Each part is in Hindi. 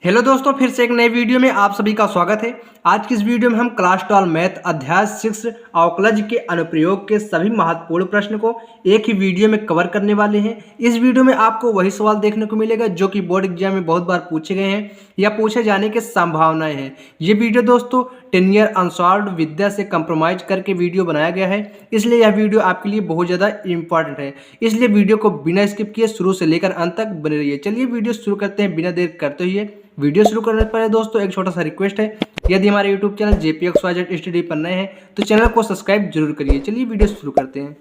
हेलो दोस्तों, फिर से एक नए वीडियो में आप सभी का स्वागत है। आज की इस वीडियो में हम क्लास 12 मैथ अध्याय 6 अवकलज के अनुप्रयोग के सभी महत्वपूर्ण प्रश्न को एक ही वीडियो में कवर करने वाले हैं। इस वीडियो में आपको वही सवाल देखने को मिलेगा जो कि बोर्ड एग्जाम में बहुत बार पूछे गए हैं या पूछे जाने की संभावनाएं हैं। ये वीडियो दोस्तों 10 ईयर अनसॉल्व्ड विद्या से कंप्रोमाइज करके वीडियो बनाया गया है, इसलिए यह वीडियो आपके लिए बहुत ज़्यादा इंपॉर्टेंट है। इसलिए वीडियो को बिना स्किप किए शुरू से लेकर अंत तक बने रहिए। चलिए वीडियो शुरू करते हैं बिना देर करते हुए। वीडियो शुरू करने से पहले दोस्तों एक छोटा सा रिक्वेस्ट है, यदि हमारे यूट्यूब चैनल JPXYZ स्टडी पर नए हैं तो चैनल को सब्सक्राइब जरूर करिए। चलिए वीडियो शुरू करते हैं।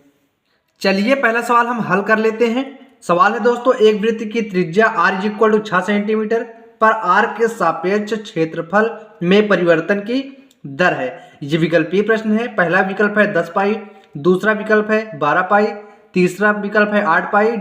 चलिए पहला सवाल हम हल कर लेते हैं। सवाल है दोस्तों, एक वृत्त की त्रिज्या r = 6 सेंटीमीटर पर r के सापेक्ष क्षेत्रफल में परिवर्तन की दर है। ये विकल्पीय प्रश्न है। पहला विकल्प है 10 पाई, दूसरा विकल्प है 12 पाई, तीसरा विकल्प है 8 पाई,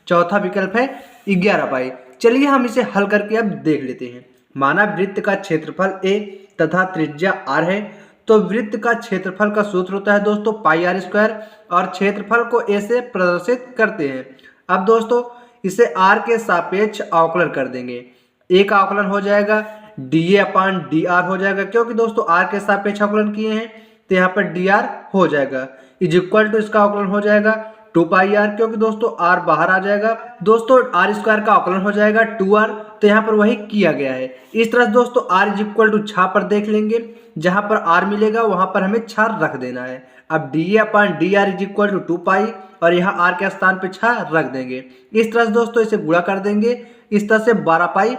चौथा विकल्प है 11 पाई। चलिए हम इसे हल करके अब देख लेते हैं। माना वृत्त का क्षेत्रफल a तथा त्रिज्या r है, तो वृत्त का क्षेत्रफल का सूत्र होता है दोस्तों πr² और क्षेत्रफल को a से प्रदर्शित करते हैं। अब दोस्तों इसे r के सापेक्ष अवकलन कर देंगे। a का अवकलन हो जाएगा dA/dr हो जाएगा, क्योंकि दोस्तों r के सापेक्ष अवकलन किए हैं तो यहाँ पर dr हो जाएगा। = इसका अवकलन हो जाएगा 2πr, क्योंकि दोस्तों r बाहर आ जाएगा। दोस्तों r² का अवकलन हो जाएगा 2r, तो यहाँ पर वही किया गया है। इस तरह दोस्तों r = 6 पर देख लेंगे, जहां पर r मिलेगा वहां पर हमें 6 रख देना है। अब dA/dr = 2π और यहाँ r के स्थान पे 6 रख देंगे। इस तरह से दोस्तों इसे गुणा कर देंगे, इस तरह से 12π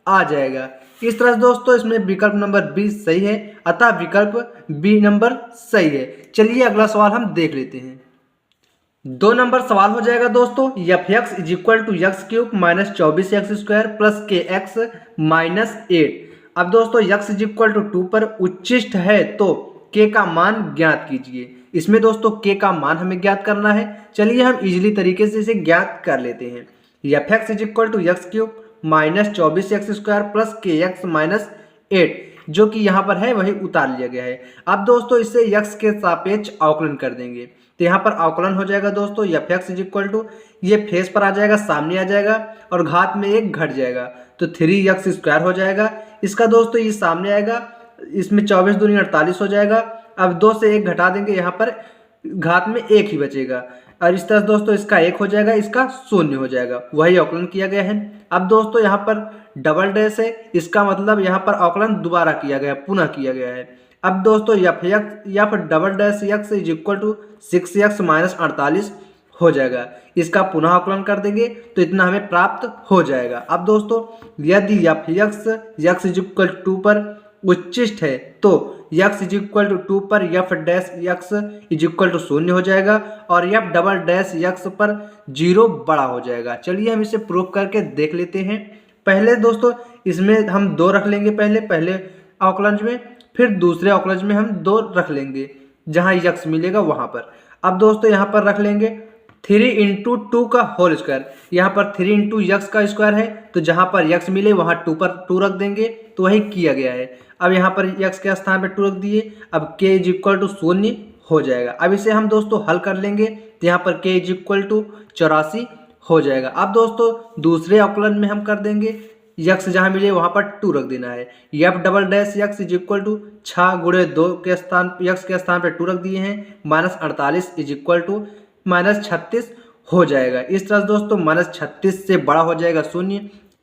आ जाएगा। इस तरह से दोस्तों इसमें विकल्प नंबर बी सही है, अतः विकल्प बी नंबर सही है। चलिए अगला सवाल हम देख लेते हैं। 2 नंबर सवाल हो जाएगा दोस्तों, fx = x³ - 24x² + kx - 8। अब दोस्तों x = 2 पर उच्चिष्ट है तो k का मान ज्ञात कीजिए। इसमें दोस्तों k का मान हमें ज्ञात करना है। चलिए हम इजीली तरीके से इसे ज्ञात कर लेते हैं। fx = x³ - 24x² + kx - 8 जो कि यहाँ पर है वही उतार लिया गया है। अब दोस्तों इसे x के सापेक्ष अवकलन कर देंगे, तो यहाँ पर अवकलन हो जाएगा दोस्तों fx = ये फेस पर आ जाएगा, सामने आ जाएगा और घात में 1 घट जाएगा तो 3x² हो जाएगा। इसका दोस्तों ये सामने आएगा, इसमें 24 दूनी 48 हो जाएगा। अब 2 से 1 घटा देंगे, यहाँ पर घात में 1 ही बचेगा और इस तरह दोस्तों इसका 1 हो जाएगा, इसका 0 हो जाएगा। वही अवकलन किया गया है। अब दोस्तों यहाँ पर डबल डैश है, इसका मतलब यहाँ पर अवकलन दोबारा किया गया, पुनः किया गया है। अब दोस्तों f(x) = 6x - 48 हो जाएगा। इसका पुनः अवकलन कर देंगे तो इतना हमें प्राप्त हो जाएगा। अब दोस्तों यदि x 2 पर उच्चिष्ट है तो x 2 पर f' x 0 हो जाएगा और f" पर 0 बड़ा हो जाएगा। चलिए हम इसे प्रूव करके देख लेते हैं। पहले दोस्तों इसमें हम 2 रख लेंगे, पहले अवकलज में, फिर दूसरे अवकलज में हम 2 रख लेंगे जहां x मिलेगा वहां पर। अब दोस्तों यहाँ पर रख लेंगे 3 × 2 का होल स्क्वायर। यहाँ पर 3 × x का स्क्वायर है, तो जहां पर x मिले वहां 2 पर 2 रख देंगे, तो वही किया गया है। अब यहाँ पर x के स्थान पर 2 रख दिए। अब k = 0 हो जाएगा। अब इसे हम दोस्तों हल कर लेंगे, तो यहाँ पर k = 84 हो जाएगा। अब दोस्तों दूसरे अवकलन में हम कर देंगे, x जहां मिले वहां पर 2 रख देना है। f" x = 6 × 2 के स्थान x के स्थान पर 2 रख दिए हैं, -48 = -36 हो जाएगा। इस तरह दोस्तों -36 से बड़ा हो जाएगा 0,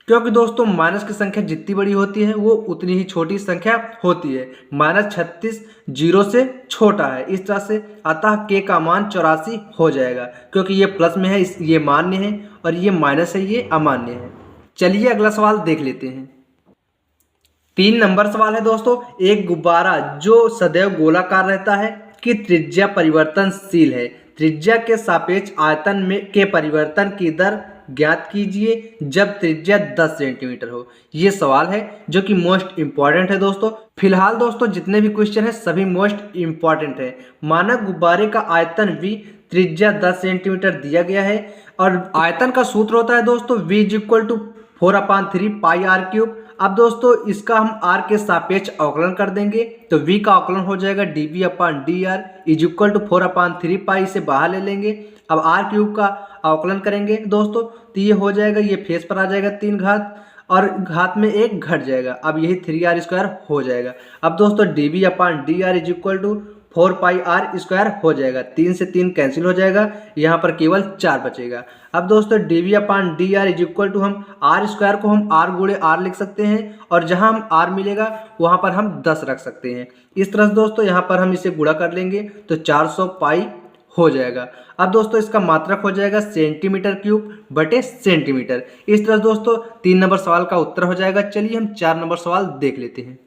क्योंकि दोस्तों माइनस की संख्या जितनी बड़ी होती है वो उतनी ही छोटी संख्या होती है। -36 0 से छोटा है, इस तरह से अतः k का मान 84 हो जाएगा, क्योंकि ये प्लस में है, ये मान्य है और ये माइनस है, ये अमान्य है। चलिए अगला सवाल देख लेते हैं। 3 नंबर सवाल है दोस्तों, एक गुब्बारा जो सदैव गोलाकार रहता है कि त्रिज्या परिवर्तनशील है, त्रिज्या के सापेक्ष आयतन में के परिवर्तन की दर ज्ञात कीजिए जब त्रिज्या 10 सेंटीमीटर हो। ये सवाल है जो कि मोस्ट इंपॉर्टेंट है दोस्तों। फिलहाल दोस्तों जितने भी क्वेश्चन है सभी मोस्ट इंपॉर्टेंट है। माना गुब्बारे का आयतन v, त्रिज्या 10 सेंटीमीटर दिया गया है और आयतन का सूत्र होता है दोस्तों v = 4/3 πr³। अब दोस्तों इसका हम r के सापेक्ष अवकलन कर देंगे, तो v का अवकलन हो जाएगा dv/dr = 4/3 π, से बाहर ले लेंगे। अब r³ का अवकलन करेंगे दोस्तों, तो ये हो जाएगा, ये फेस पर आ जाएगा 3 घात और घात में एक घट जाएगा। अब यही 3r² हो जाएगा। अब दोस्तों dv/dr is equal to 4πr² हो जाएगा। 3 से 3 कैंसिल हो जाएगा, यहाँ पर केवल 4 बचेगा। अब दोस्तों dv/dr इज इक्वल टू हम r² को हम r गुणे r लिख सकते हैं और जहाँ हम r मिलेगा वहाँ पर हम 10 रख सकते हैं। इस तरह से दोस्तों यहाँ पर हम इसे गुणा कर लेंगे तो 400 पाई हो जाएगा। अब दोस्तों इसका मात्रक हो जाएगा cm3/सेंटीमीटर। इस तरह दोस्तों 3 नंबर सवाल का उत्तर हो जाएगा। चलिए हम 4 नंबर सवाल देख लेते हैं।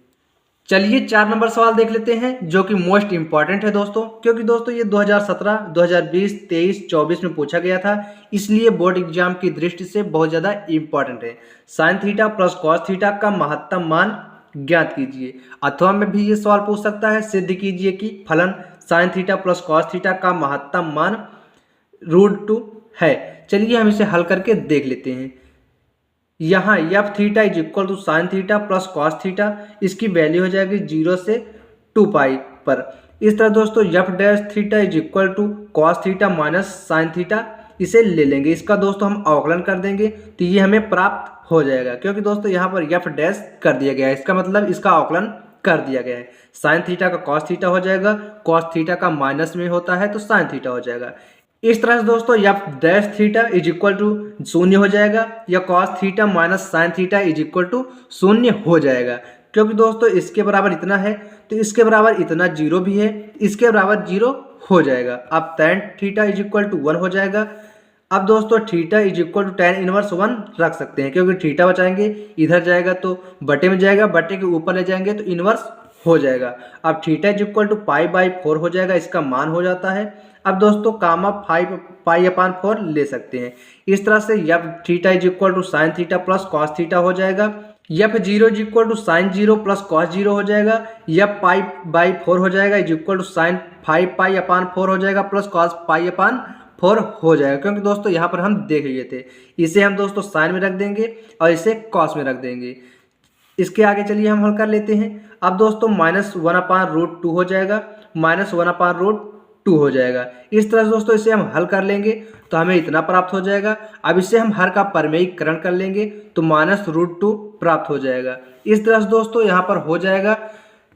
चलिए 4 नंबर सवाल देख लेते हैं जो कि मोस्ट इंपॉर्टेंट है दोस्तों, क्योंकि दोस्तों ये 2017, 2020, 23, 24 में पूछा गया था, इसलिए बोर्ड एग्जाम की दृष्टि से बहुत ज़्यादा इंपॉर्टेंट है। Sign theta plus cos theta का महत्तम मान ज्ञात कीजिए। अथवा में भी ये सवाल पूछ सकता है, सिद्ध कीजिए कि फलन sign theta plus cos theta का महत्तम मान √2 है। चलिए हम इसे हल करके देख लेते हैं। यहाँ F theta is equal to sine theta plus cos theta, इसकी वैल्यू हो जाएगी 0 से 2 पाई पर। इस तरह दोस्तों F dash theta is equal to cos theta minus sine theta, इसे ले लेंगे। इसका दोस्तों हम अवकलन कर देंगे तो ये हमें प्राप्त हो जाएगा, क्योंकि दोस्तों यहाँ पर एफ डैश कर दिया गया है, इसका मतलब इसका अवकलन कर दिया गया है। साइन थीटा का कॉस थीटा हो जाएगा, कॉस थीटा का माइनस में होता है तो साइन थीटा हो जाएगा। इस तरह से दोस्तों F dash theta is equal to 0 हो जाएगा या cos theta minus sine theta is equal to 0 हो जाएगा, क्योंकि दोस्तों इसके बराबर इतना है तो इसके बराबर इतना 0 भी है, इसके बराबर 0 हो जाएगा। अब tan theta is equal to 1 हो जाएगा। अब दोस्तों theta is equal to tan inverse 1 रख सकते हैं, क्योंकि थीटा बचाएंगे, इधर जाएगा तो बटे में जाएगा, बटे के ऊपर ले जाएंगे तो इनवर्स हो जाएगा। अब थीटा इज इक्वल टू π/4 हो जाएगा, इसका मान हो जाता है। अब दोस्तों कामा 5π/4 ले सकते हैं। इस तरह से F theta is equal to sine theta plus cos theta हो जाएगा। F 0 is equal to sine 0 plus cos 0 हो जाएगा। एफ π/4 हो जाएगा इज इक्वल टू साइन 5π/4 हो जाएगा प्लस कॉस π/4 हो जाएगा, क्योंकि दोस्तों यहाँ पर हम देख लिए थे। इसे हम दोस्तों साइन में रख देंगे और इसे कॉस में रख देंगे। इसके आगे चलिए हम हल कर लेते हैं। अब दोस्तों -1/√2 हो जाएगा, -1/√2 हो जाएगा। इस तरह से दोस्तों इसे हम हल कर लेंगे तो हमें इतना प्राप्त हो जाएगा। अब इसे हम हर का परमेयीकरण कर लेंगे तो -√2 प्राप्त हो जाएगा। इस तरह से दोस्तों यहाँ पर हो जाएगा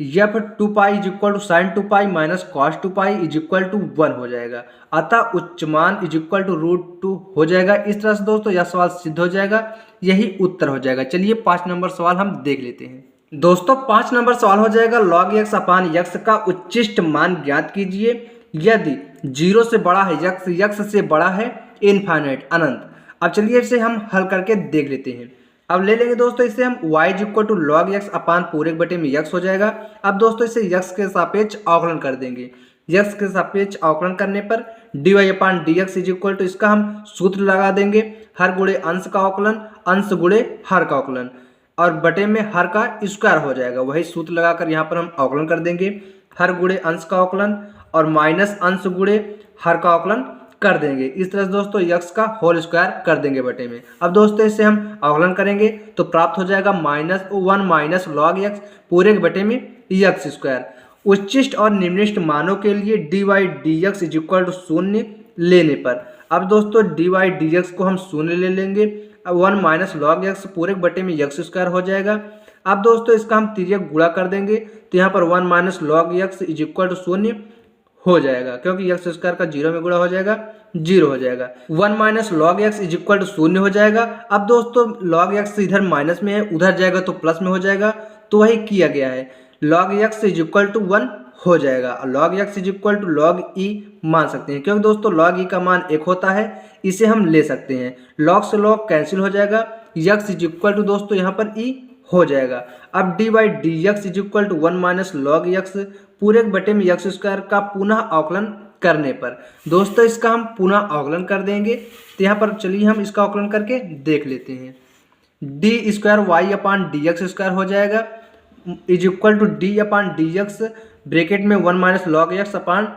F 2π is equal to sine 2π minus cos 2π is equal to 1 हो जाएगा। अतः उच्च मान इज इक्वल टू √2 हो जाएगा। इस तरह से दोस्तों यह सवाल सिद्ध हो जाएगा, यही उत्तर हो जाएगा। चलिए 5 नंबर सवाल हम देख लेते हैं। दोस्तों 5 नंबर सवाल हो जाएगा log x अपान x का उच्चिष्ट मान ज्ञात कीजिए यदि 0 से बड़ा है x से बड़ा है इनफाइनाइट अनंत। अब चलिए इसे हम हल करके देख लेते हैं। अब ले लेंगे दोस्तों इसे हम y is equal to log x upon पूरे बटे में x हो जाएगा। अब दोस्तों इसे x के सापेक्ष अवकलन कर देंगे। x के सापेक्ष अवकलन करने पर dy/dx इज इक्वल टू इसका हम सूत्र लगा देंगे, हर गुणे अंश का अवकलन अंश गुणे हर का अवकलन और बटे में हर का स्क्वायर हो जाएगा। वही सूत्र लगाकर यहाँ पर हम अवकलन कर देंगे, हर गुणे अंश का अवकलन और माइनस अंश गुणे हर का अवकलन कर देंगे। इस तरह से दोस्तों x का होल स्क्वायर कर देंगे बटे में। अब दोस्तों इसे हम अवकलन करेंगे तो प्राप्त हो जाएगा -1 माइनस लॉग x पूरे के बटे में x स्क्वायर। उच्चिष्ट और निम्निष्ट मानों के लिए dy/dx इज इक्वल टू 0 लेने पर, अब दोस्तों dy/dx को हम 0 ले लेंगे। 1 माइनस लॉग x पूरे बटे में x स्क्वायर हो जाएगा। अब दोस्तों इसका हम तिर्यक गुणा कर देंगे तो यहाँ पर 1 minus log x is equal to 0 हो जाएगा, क्योंकि x स्क्वायर का 0 में गुणा हो जाएगा 0 हो जाएगा। 1 minus log x is equal to 0 हो जाएगा। अब दोस्तों log x इधर माइनस में है, उधर जाएगा तो प्लस में हो जाएगा, तो वही किया गया है। log x is equal to 1 हो जाएगा। log x is equal to log e मान सकते हैं, क्योंकि दोस्तों log e का मान 1 होता है, इसे हम ले सकते हैं। log से log कैंसिल हो जाएगा, x इज इक्वल टू दोस्तों यहाँ पर e हो जाएगा। अब dy/dx is equal to 1 minus log x पूरे बटे में x स्क्वायर का पुनः अवकलन करने पर, दोस्तों इसका हम पुनः अवकलन कर देंगे। तो यहाँ पर चलिए हम इसका अवकलन करके देख लेते हैं। d² y/dx स्क्वायर हो जाएगा is equal to d/dx bracket में 1 माइनस लॉग x अपान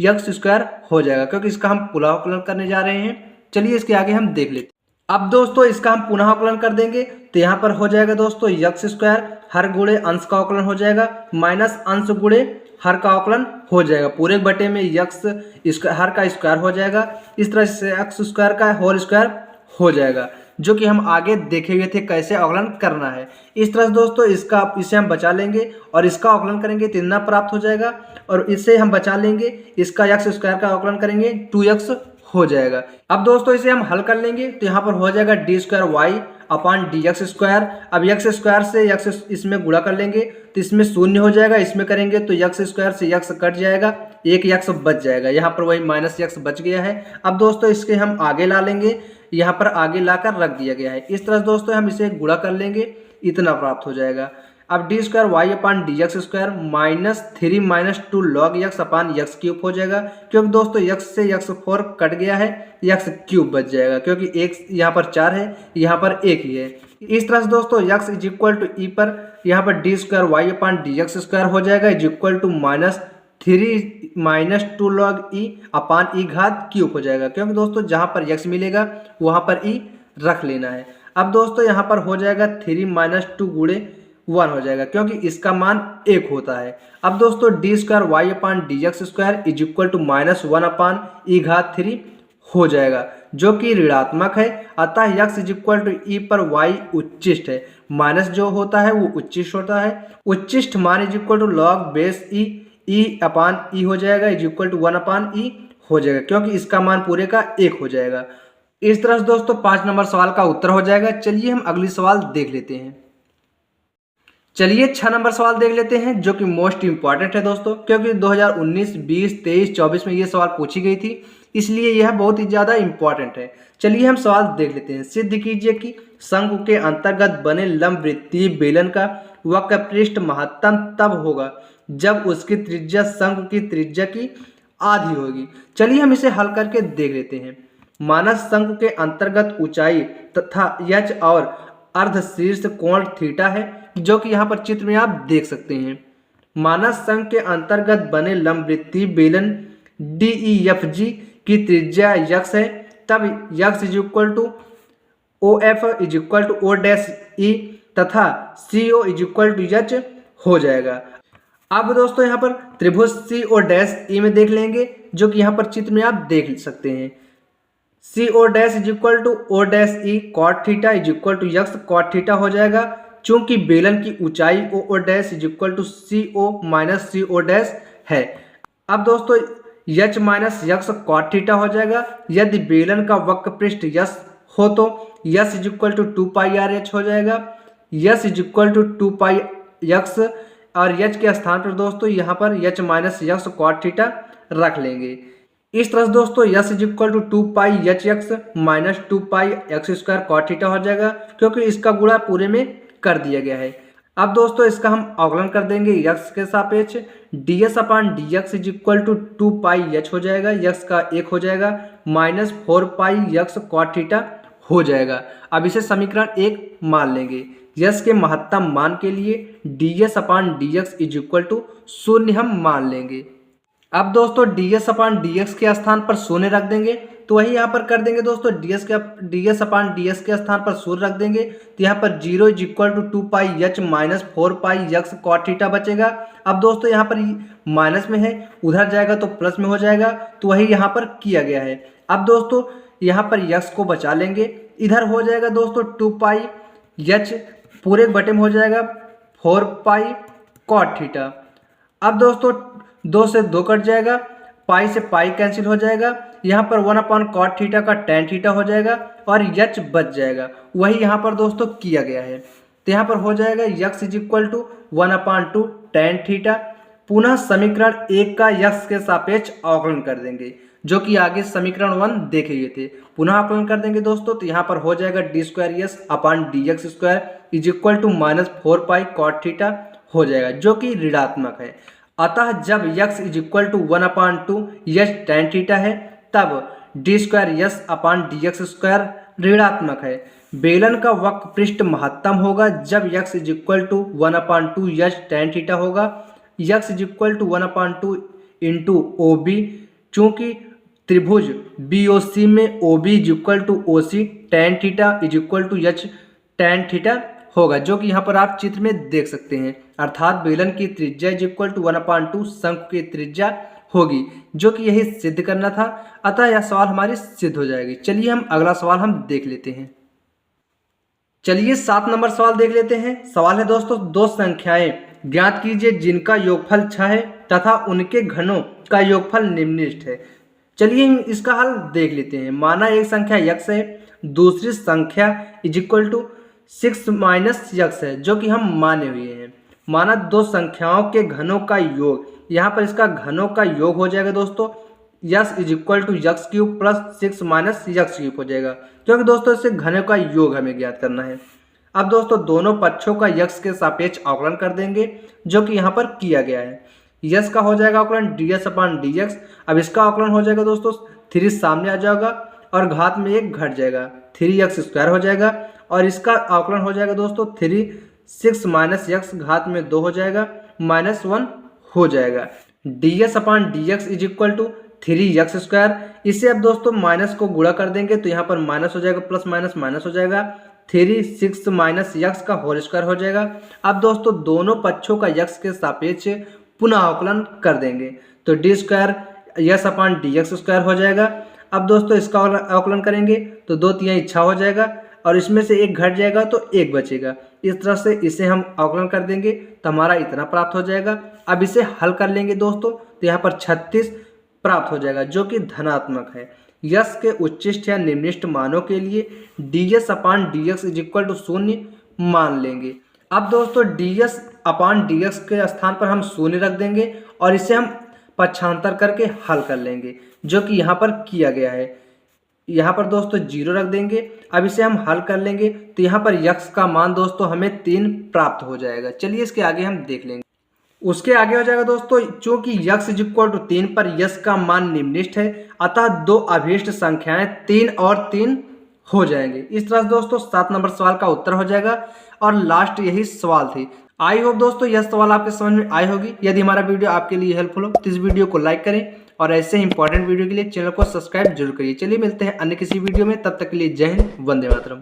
x स्क्वायर हो जाएगा, क्योंकि इसका हम पुनः अवकलन करने जा रहे हैं। चलिए इसके आगे हम देख लेते हैं। अब दोस्तों इसका हम पुनः अवकलन कर देंगे तो यहाँ पर हो जाएगा दोस्तों x स्क्वायर हर गुणे अंश का अवकलन हो जाएगा माइनस अंश गुणे हर का अवकलन हो जाएगा, पूरे बटे में x हर का स्क्वायर हो जाएगा। इस तरह से x स्क्वायर का होल स्क्वायर हो जाएगा। जो कि हम आगे देखे हुए थे कैसे अवकलन करना है। इस तरह से दोस्तों इसे हम बचा लेंगे और इसका अवकलन करेंगे तो इतना प्राप्त हो जाएगा, और इसे हम बचा लेंगे, इसका एक्स स्क्वायर का अवकलन करेंगे 2x हो जाएगा। अब दोस्तों इसे हम हल कर लेंगे तो यहाँ पर हो जाएगा D square Y upon D X square. अब एक्स स्क्वायर से एक्स इसमें गुणा कर लेंगे तो इसमें शून्य हो जाएगा, इसमें करेंगे तो एक्स स्क्वायर से एक्स कट जाएगा, एक एक्स बच जाएगा, यहाँ पर वही माइनस एक्स बच गया है। अब दोस्तों इसके हम आगे ला लेंगे, यहाँ पर आगे लाकर रख दिया गया है। इस तरह दोस्तों हम इसे गुणा कर लेंगे, इतना प्राप्त हो जाएगा। अब D square Y upon D X square -3 - 2 log x upon X cube हो जाएगा, क्योंकि दोस्तों x से x4 कट गया है, एक्स क्यूब बच जाएगा, क्योंकि एक यहाँ पर 4 है, यहाँ पर 1 ही है। इस तरह से दोस्तों x is equal to E पर यहाँ पर D square Y upon D X square हो जाएगा is equal to -3 - 2 log e upon E घात क्यूब हो जाएगा, क्योंकि दोस्तों जहाँ पर x मिलेगा वहाँ पर e रख लेना है। अब दोस्तों यहाँ पर हो जाएगा 3 - 2 गुणे 1 हो जाएगा, क्योंकि इसका मान 1 होता है। अब दोस्तों D square Y upon D X square is equal to -1 upon E घात 3 हो जाएगा, जो कि ऋणात्मक है। अतः x is equal to E पर y उच्चिष्ट है, माइनस जो होता है वो उच्चिष्ट होता है। उच्चिष्ट मान is equal to log base E upon E हो जाएगा is equal to 1 upon E हो जाएगा, क्योंकि इसका मान पूरे का 1 हो जाएगा। इस तरह से दोस्तों 5 नंबर सवाल का उत्तर हो जाएगा। चलिए हम अगली सवाल देख लेते हैं। चलिए 6 नंबर सवाल देख लेते हैं, जो कि मोस्ट इंपॉर्टेंट है दोस्तों, क्योंकि 2019, 20, 23, 24 में ये सवाल पूछी गई थी, इसलिए यह बहुत ही ज़्यादा इंपॉर्टेंट है। चलिए हम सवाल देख लेते हैं। सिद्ध कीजिए कि शंकु के अंतर्गत बने लंब वृत्तीय बेलन का वक्र पृष्ठ महत्तम तब होगा जब उसकी त्रिज्या शंकु की त्रिज्या की आधी होगी। चलिए हम इसे हल करके देख लेते हैं। मानस शंकु के अंतर्गत ऊंचाई तथा यच और अर्ध शीर्ष कोण थीटा है, जो कि यहाँ पर चित्र में आप देख सकते हैं। मानस शंकु के अंतर्गत बने लंबवृत्तीय बेलन DEFG की त्रिज्या यक्स है, तब X is equal to OF is equal to O dash E तथा CO is equal to H हो जाएगा। अब दोस्तों यहाँ पर त्रिभुज CO डैश E में देख लेंगे, जो कि यहाँ पर चित्र में आप देख सकते हैं। CO dash is equal to O dash E cot theta is equal to X cot theta हो जाएगा, चूंकि बेलन की ऊंचाई O dash is equal to CO minus CO dash है। अब दोस्तों H minus X cot theta हो जाएगा। यदि बेलन का वक्र पृष्ठ यस हो तो yes is equal to 2πRH हो जाएगा। Yes is equal to 2πx और H के स्थान पर दोस्तों यहाँ पर H minus X cot theta रख लेंगे। इस तरह से दोस्तों S is equal to 2πHX minus 2πx square cot theta हो जाएगा, क्योंकि इसका गुणा पूरे में कर दिया गया है। अब दोस्तों इसका हम अवकलन कर देंगे x के सापेक्ष। ds upon dx is equal to 2πH हो जाएगा, x का 1 हो जाएगा, माइनस 4πx कॉट थीटा हो जाएगा। अब इसे समीकरण 1 मान लेंगे। यस के महत्तम मान के लिए ds upon dx is equal to 0 हम मान लेंगे। अब दोस्तों ds अपान dx के स्थान पर 0 रख देंगे, तो वही यहाँ पर कर देंगे दोस्तों। ds अपान ds के स्थान पर 0 रख देंगे, तो यहाँ पर 0 is equal to 2πH minus 4πx cot theta बचेगा। अब दोस्तों यहाँ पर माइनस में है, उधर जाएगा तो प्लस में हो जाएगा, तो वही यहाँ पर किया गया है। अब दोस्तों यहाँ पर x को बचा लेंगे, इधर हो जाएगा दोस्तों 2πH पूरे बटे में हो जाएगा 4π कॉट थीटा। अब दोस्तों 2 से 2 कट जाएगा, पाई से पाई कैंसिल हो जाएगा, यहाँ पर 1 अपान कॉट थीटा का tan थीटा हो जाएगा और H बच जाएगा, वही यहाँ पर दोस्तों किया गया है। तो यहाँ पर हो जाएगा x is equal to 1 upon 2 tan theta. पुनः समीकरण 1 का x के सापेक्ष अवकलन कर देंगे, जो कि आगे समीकरण 1 देखे गए थे। पुनः अवकलन कर देंगे दोस्तों, तो यहाँ पर हो जाएगा D square S upon D X square is equal to minus 4π cot theta हो जाएगा, जो कि ऋणात्मक है। अतः जब x is equal to 1 upon 2 H tan theta है, तब D square S upon D X square ऋणात्मक है। बेलन का वक्र पृष्ठ महत्तम होगा जब x is equal to 1 upon 2 H tan theta होगा। x is equal to 1 upon 2 into OB, चूँकि त्रिभुज BOC में OB is equal to OC tan theta is equal to H tan theta होगा, जो कि यहाँ पर आप चित्र में देख सकते हैं। अर्थात बेलन की त्रिज्या इज इक्वल टू 1 अपान 2 शंकु की त्रिज्या होगी, जो कि यही सिद्ध करना था। अतः यह सवाल हमारी सिद्ध हो जाएगी। चलिए हम अगला सवाल हम देख लेते हैं। चलिए 7 नंबर सवाल देख लेते हैं। सवाल है दोस्तों, दो संख्याएं ज्ञात कीजिए जिनका योगफल 6 है तथा उनके घनों का योगफल निम्नलिखित है। चलिए इसका हल देख लेते हैं। माना एक संख्या x है, दूसरी संख्या is equal to 6 minus x है, जो कि हम माने हुए हैं। माना दो संख्याओं के घनों का योग, यहाँ पर इसका घनों का योग हो जाएगा दोस्तों S is equal to X cube plus 6 minus X cube हो जाएगा, क्योंकि दोस्तों इससे घनों का योग हमें ज्ञात करना है। अब दोस्तों दोनों पक्षों का यक्स के सापेक्ष अवकलन कर देंगे, जो कि यहाँ पर किया गया है। यस का हो जाएगा अवकलन ds अपॉन dx। अब इसका अवकलन हो जाएगा दोस्तों 3 सामने आ जाएगा और घात में 1 घट जाएगा, 3x स्क्वायर हो जाएगा। और इसका अवकलन हो जाएगा दोस्तों 3 6 माइनस x घात में 2 हो जाएगा, -1 हो जाएगा। ds upon dx is equal to 3x square. इसे अब दोस्तों माइनस को गुणा कर देंगे तो यहाँ पर माइनस हो जाएगा, प्लस माइनस माइनस हो जाएगा, 3 6 माइनस x का होल स्क्वायर हो जाएगा। अब दोस्तों दोनों पक्षों का x के सापेक्ष पुनः अवकलन कर देंगे तो D square yes upon dx square हो जाएगा। अब दोस्तों इसका अवकलन करेंगे तो 2×3 6 हो जाएगा और इसमें से 1 घट जाएगा तो 1 बचेगा। इस तरह से इसे हम अवकलन कर देंगे तो हमारा इतना प्राप्त हो जाएगा। अब इसे हल कर लेंगे दोस्तों तो यहाँ पर 36 प्राप्त हो जाएगा, जो कि धनात्मक है। यस के उच्चिष्ट या निम्निष्ट मानों के लिए ds upon dx is equal to 0 मान लेंगे। अब दोस्तों ds अपॉन dx के स्थान पर हम 0 रख देंगे और इसे हम पक्षांतर करके हल कर लेंगे, जो कि यहाँ पर किया गया है। यहाँ पर दोस्तों 0 रख देंगे। अब इसे हम हल कर लेंगे तो यहाँ पर x का मान दोस्तों हमें 3 प्राप्त हो जाएगा। चलिए इसके आगे हम देख लेंगे। उसके आगे हो जाएगा दोस्तों, चूंकि x इज इक्वल टू 3 पर यस का मान निम्नलिखित है, अतः दो अभीष्ट संख्याएं 3 और 3 हो जाएंगे। इस तरह से दोस्तों 7 नंबर सवाल का उत्तर हो जाएगा और लास्ट यही सवाल थी। आई होप दोस्तों यह सवाल आपके समझ में आई होगी। यदि हमारा वीडियो आपके लिए हेल्पफुल हो तो इस वीडियो को लाइक करें और ऐसे ही इंपॉर्टेंट वीडियो के लिए चैनल को सब्सक्राइब जरूर करिए। चलिए मिलते हैं अन्य किसी वीडियो में, तब तक के लिए जय हिंद, वंदे मातरम।